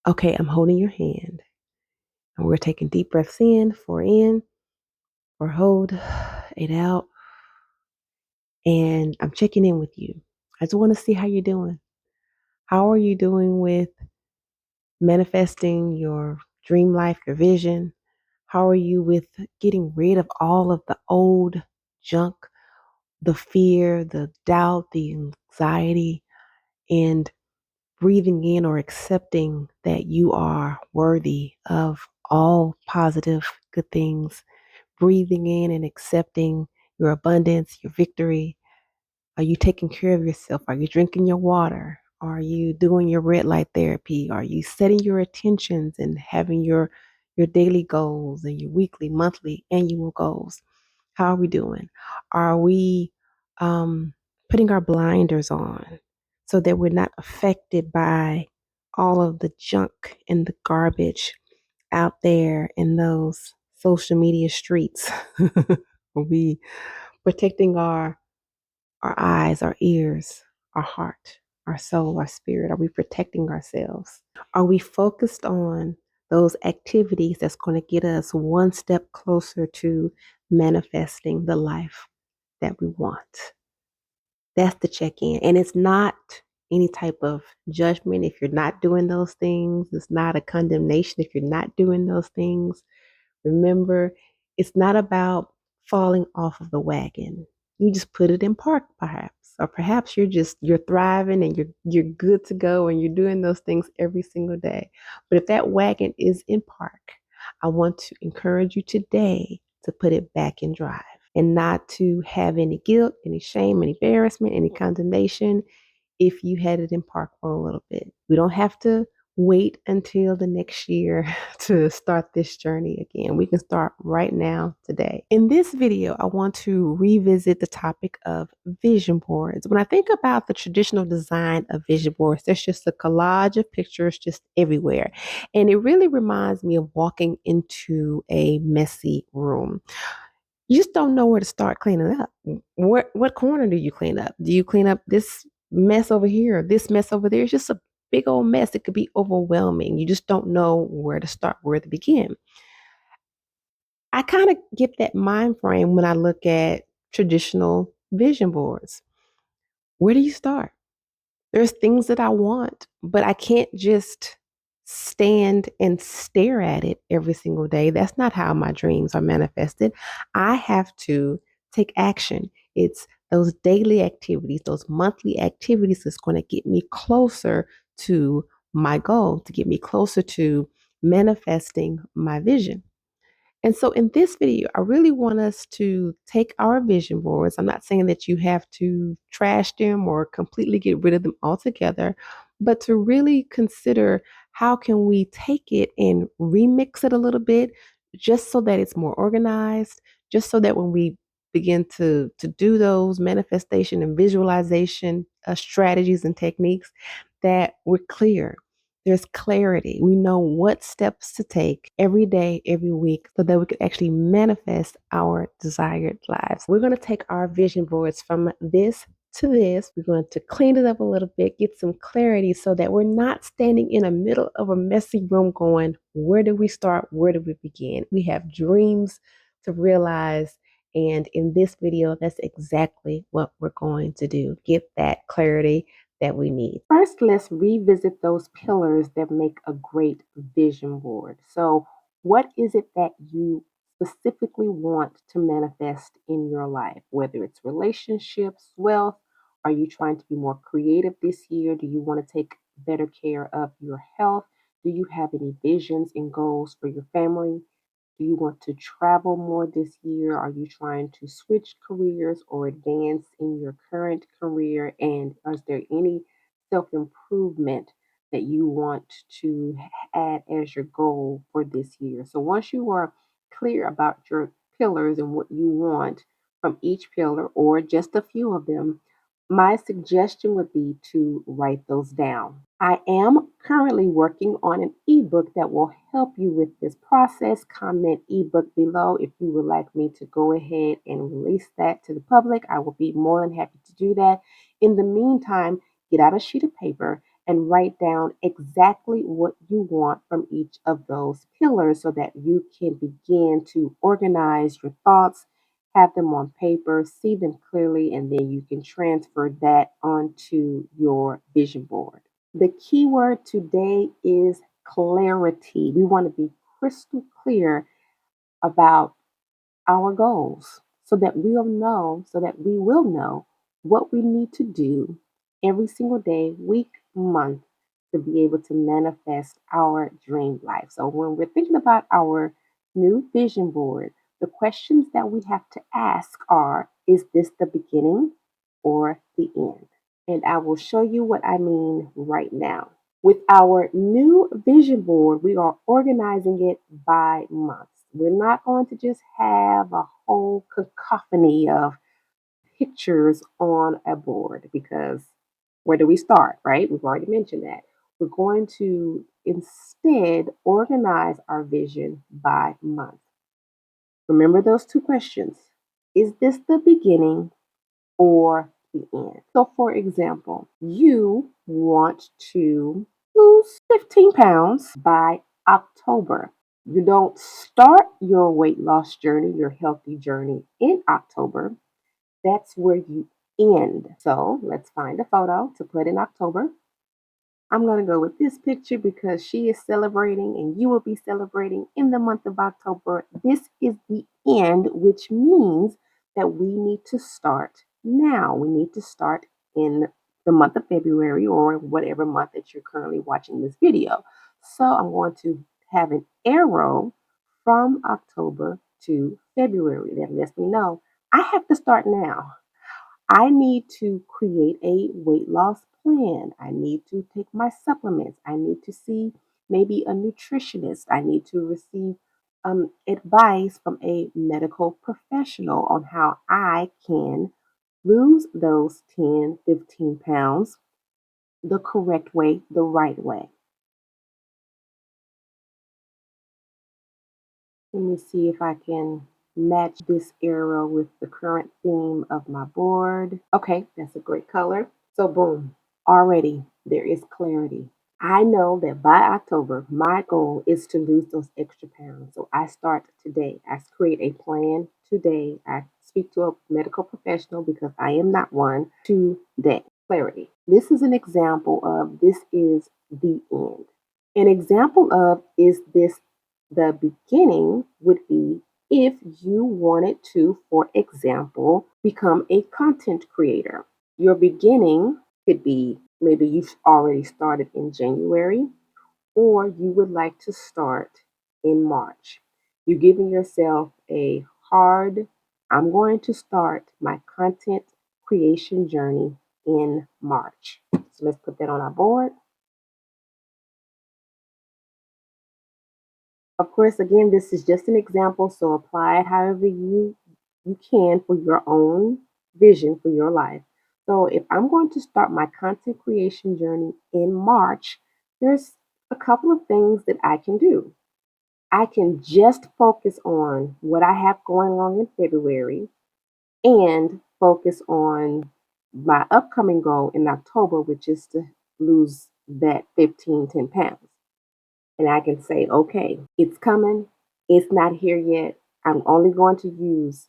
Okay, I'm holding your hand. And we're taking deep breaths in, or hold, 8 out. And I'm checking in with you. I just want to see how you're doing. How are you doing with manifesting your dream life, your vision? How are you with getting rid of all of the old junk, the fear, the doubt, the anxiety, and breathing in or accepting that you are worthy of all positive, good things? Breathing in and accepting your abundance, your victory. Are you taking care of yourself? Are you drinking your water? Are you doing your red light therapy? Are you setting your intentions and having your daily goals and your weekly, monthly, annual goals? How are we doing? Are we um, putting our blinders on so that we're not affected by all of the junk and the garbage out there in those social media streets? Are we protecting our eyes, our ears, our heart, our soul, our spirit? Are we protecting ourselves? Are we focused on those activities that's going to get us one step closer to manifesting the life that we want? That's the check in. And it's not any type of judgment if you're not doing those things. It's not a condemnation if you're not doing those things. Remember, it's not about falling off of the wagon. You just put it in park, perhaps. Or perhaps you're thriving and you're good to go and you're doing those things every single day. But if that wagon is in park, I want to encourage you today to put it back in drive and not to have any guilt, any shame, any embarrassment, any condemnation if you had it in park for a little bit. We don't have to wait until the next year to start this journey again. We can start right now, today. In this video, I want to revisit the topic of vision boards. When I think about the traditional design of vision boards, there's just a collage of pictures just everywhere. And it really reminds me of walking into a messy room. You just don't know where to start cleaning up. What corner do you clean up? Do you clean up this mess over here or this mess over there? It's just a big old mess. It could be overwhelming. You just don't know where to start, where to begin. I kind of get that mind frame when I look at traditional vision boards. Where do you start? There's things that I want, but I can't just stand and stare at it every single day. That's not how my dreams are manifested. I have to take action. It's those daily activities, those monthly activities that's going to get me closer to my goal, to get me closer to manifesting my vision. And so in this video, I really want us to take our vision boards. I'm not saying that you have to trash them or completely get rid of them altogether, but to really consider how can we take it and remix it a little bit just so that it's more organized, just so that when we begin to do those manifestation and visualization strategies and techniques, that we're clear. There's clarity. We know what steps to take every day, every week, so that we can actually manifest our desired lives. We're going to take our vision boards from this to this. We're going to clean it up a little bit, get some clarity so that we're not standing in the middle of a messy room going, where do we start? Where do we begin? We have dreams to realize. And in this video, that's exactly what we're going to do. Get that clarity that we need. First, let's revisit those pillars that make a great vision board. So, what is it that you specifically want to manifest in your life? Whether it's relationships, wealth, are you trying to be more creative this year? Do you want to take better care of your health? Do you have any visions and goals for your family? Do you want to travel more this year? Are you trying to switch careers or advance in your current career? And is there any self improvement that you want to add as your goal for this year? So once you are clear about your pillars and what you want from each pillar or just a few of them, my suggestion would be to write those down. I am currently working on an ebook that will help you with this process. Comment ebook below if you would like me to go ahead and release that to the public. I will be more than happy to do that. In the meantime, get out a sheet of paper and write down exactly what you want from each of those pillars so that you can begin to organize your thoughts, have them on paper, see them clearly, and then you can transfer that onto your vision board. The key word today is clarity. We want to be crystal clear about our goals so that we will know what we need to do every single day, week, month to be able to manifest our dream life. So when we're thinking about our new vision board, the questions that we have to ask are, is this the beginning or the end? And I will show you what I mean right now. With our new vision board, we are organizing it by months. We're not going to just have a whole cacophony of pictures on a board because where do we start, right? We've already mentioned that. We're going to instead organize our vision by month. Remember those two questions. Is this the beginning or the end? So, for example, you want to lose 15 pounds by October. You don't start your weight loss journey, your healthy journey in October. That's where you end. So, let's find a photo to put in October. I'm going to go with this picture because she is celebrating and you will be celebrating in the month of October. This is the end, which means that we need to start now. We need to start in the month of February or whatever month that you're currently watching this video. So I'm going to have an arrow from October to February. That lets me know I have to start now. I need to create a weight loss plan. I need to take my supplements. I need to see maybe a nutritionist. I need to receive advice from a medical professional on how I can lose those 10, 15 pounds the correct way, the right way. Let me see if I can match this arrow with the current theme of my board. Okay, that's a great color. So boom, already there is clarity. I know that by October, my goal is to lose those extra pounds. So I start today. I create a plan today. I speak to a medical professional because I am not one today. Clarity. This is an example of this is the end. An example of is this the beginning would be if you wanted to, for example, become a content creator. Your beginning could be maybe you've already started in January, or you would like to start in March. You're giving yourself a hard, I'm going to start my content creation journey in March. So let's put that on our board. Of course, again, this is just an example, so apply it however you can for your own vision for your life. So if I'm going to start my content creation journey in March, there's a couple of things that I can do. I can just focus on what I have going on in February and focus on my upcoming goal in October, which is to lose that 10 pounds. And I can say, okay, it's coming. It's not here yet. I'm only going to use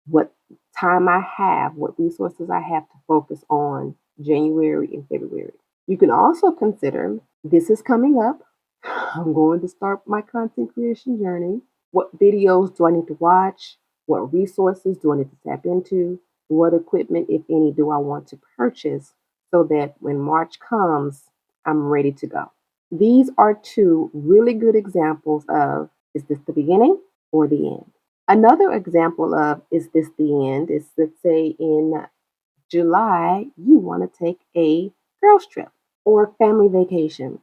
what time I have, what resources I have to focus on January and February. You can also consider this is coming up. I'm going to start my content creation journey. What videos do I need to watch? What resources do I need to tap into? What equipment, if any, do I want to purchase so that when March comes, I'm ready to go? These are two really good examples of is this the beginning or the end? Another example of is this the end is, let's say in July, you want to take a girls trip or family vacation.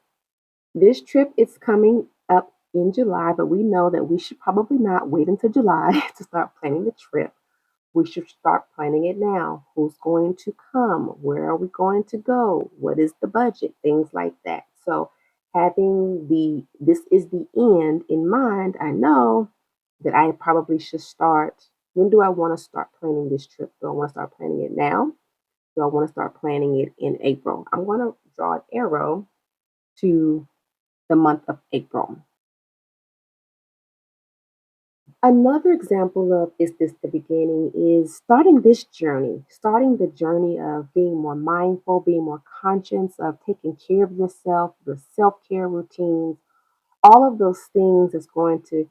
This trip is coming up in July, but we know that we should probably not wait until July to start planning the trip. We should start planning it now. Who's going to come? Where are we going to go? What is the budget? Things like that. So having the this is the end in mind, I know that I probably should start. When do I want to start planning this trip? Do I want to start planning it now? Do I want to start planning it in April? I'm going to draw an arrow to the month of April. Another example of is this the beginning is starting the journey of being more mindful, being more conscious of taking care of yourself, your self care routines, all of those things is going to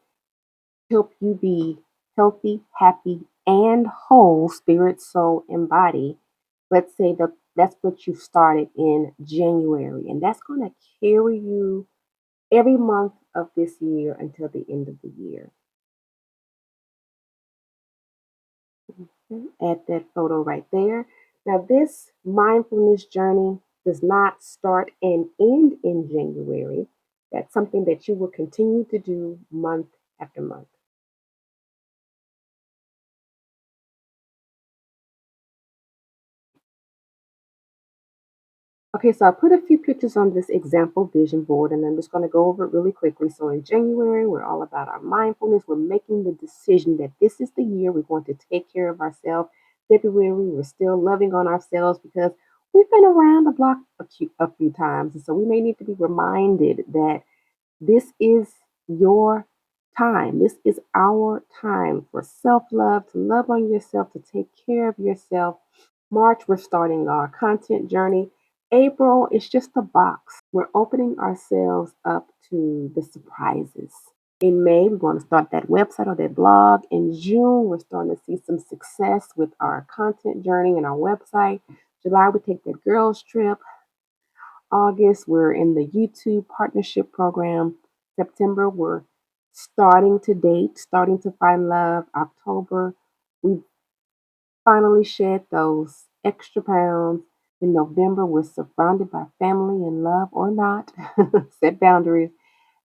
help you be healthy, happy, and whole, spirit, soul, and body. Let's say that that's what you started in January, and that's going to carry you every month of this year until the end of the year. Add that photo right there. Now, this mindfulness journey does not start and end in January. That's something that you will continue to do month after month. Okay, so I put a few pictures on this example vision board, and I'm just going to go over it really quickly. So in January, we're all about our mindfulness. We're making the decision that this is the year we want to take care of ourselves. February, we're still loving on ourselves because we've been around the block a few times. And so we may need to be reminded that this is your time. This is our time for self love, to love on yourself, to take care of yourself. March, we're starting our content journey. April is just a box. We're opening ourselves up to the surprises. In May, we want to start that website or that blog. In June, we're starting to see some success with our content journey and our website. July, we take that girls trip. August, we're in the YouTube partnership program. September, we're starting to date, starting to find love. October, we finally shed those extra pounds. In November, we're surrounded by family and love or not, set boundaries.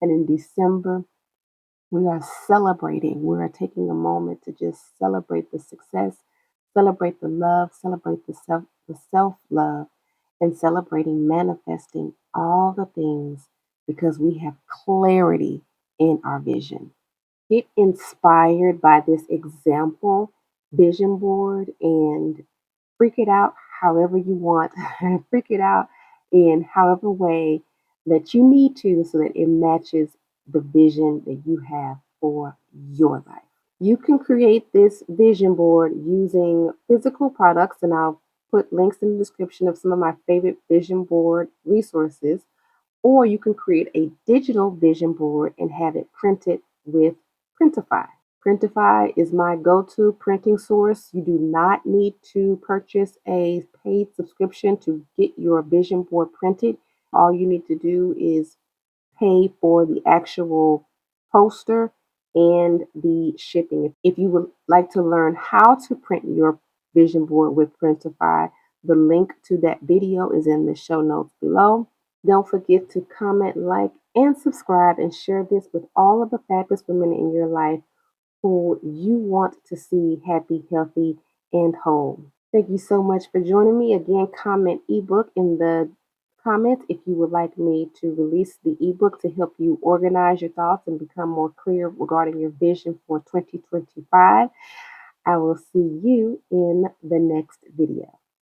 And in December, we are celebrating. We are taking a moment to just celebrate the success, celebrate the love, celebrate the self love, and celebrating manifesting all the things because we have clarity in our vision. Get inspired by this example vision board and freak it out however you want. Freak it out in however way that you need to so that it matches the vision that you have for your life. You can create this vision board using physical products, and I'll put links in the description of some of my favorite vision board resources. Or you can create a digital vision board and have it printed with Printify. Printify is my go to printing source. You do not need to purchase a paid subscription to get your vision board printed. All you need to do is pay for the actual poster and the shipping. If you would like to learn how to print your vision board with Printify, the link to that video is in the show notes below. Don't forget to comment, like, and subscribe and share this with all of the fabulous women in your life who you want to see happy, healthy, and whole. Thank you so much for joining me. Again, comment ebook in the comments if you would like me to release the ebook to help you organize your thoughts and become more clear regarding your vision for 2025. I will see you in the next video.